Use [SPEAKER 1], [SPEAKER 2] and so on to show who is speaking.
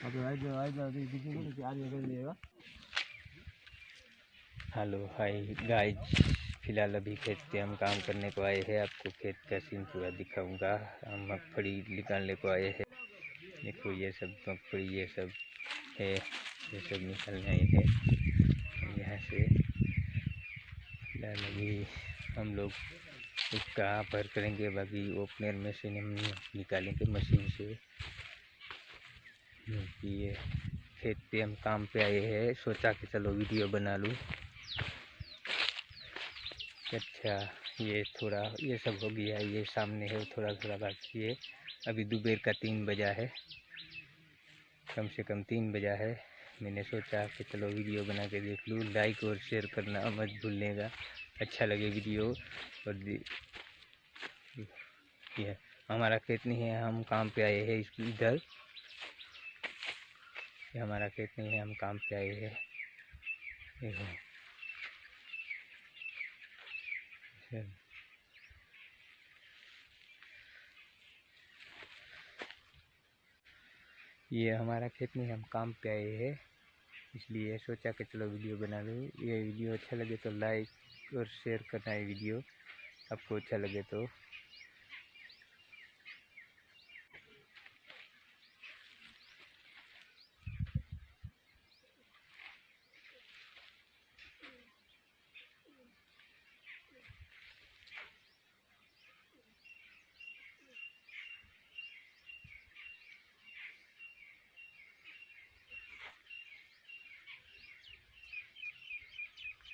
[SPEAKER 1] Hello hi guys, फिलहाल अभी खेत पे हम काम करने को आए हैं। आपको खेत का सीन पूरा दिखाऊंगा। हम मगफड़ी निकालने को आए हैं। देखो ये सब मगफड़ी ये सब है, ये सब निकालने आए हैं यहाँ से। फिलहाल अभी हम लोग उसका भर करेंगे, बाकी ओपनर मशीन हम निकालेंगे मशीन से। ये खेत पे हम काम पे आए हैं, सोचा कि चलो वीडियो बना लूँ। अच्छा, ये थोड़ा ये सब हो गया, ये सामने है, थोड़ा थोड़ा बाकी है। अभी दोपहर का 3 बजा है, कम से कम 3 बजा है। मैंने सोचा कि चलो वीडियो बना के देख लूँ। लाइक और शेयर करना मत भूलिएगा, अच्छा लगे वीडियो। और ये हमारा खेत नहीं है, हम काम पे आए हैं इधर। ये हमारा खेत नहीं है, हम काम पे आए हैं। ये हमारा खेत नहीं, हम काम पे आए हैं, इसलिए सोचा कि चलो वीडियो बना लूँ। ये वीडियो अच्छा लगे तो लाइक और शेयर करना है वीडियो, आपको अच्छा लगे तो।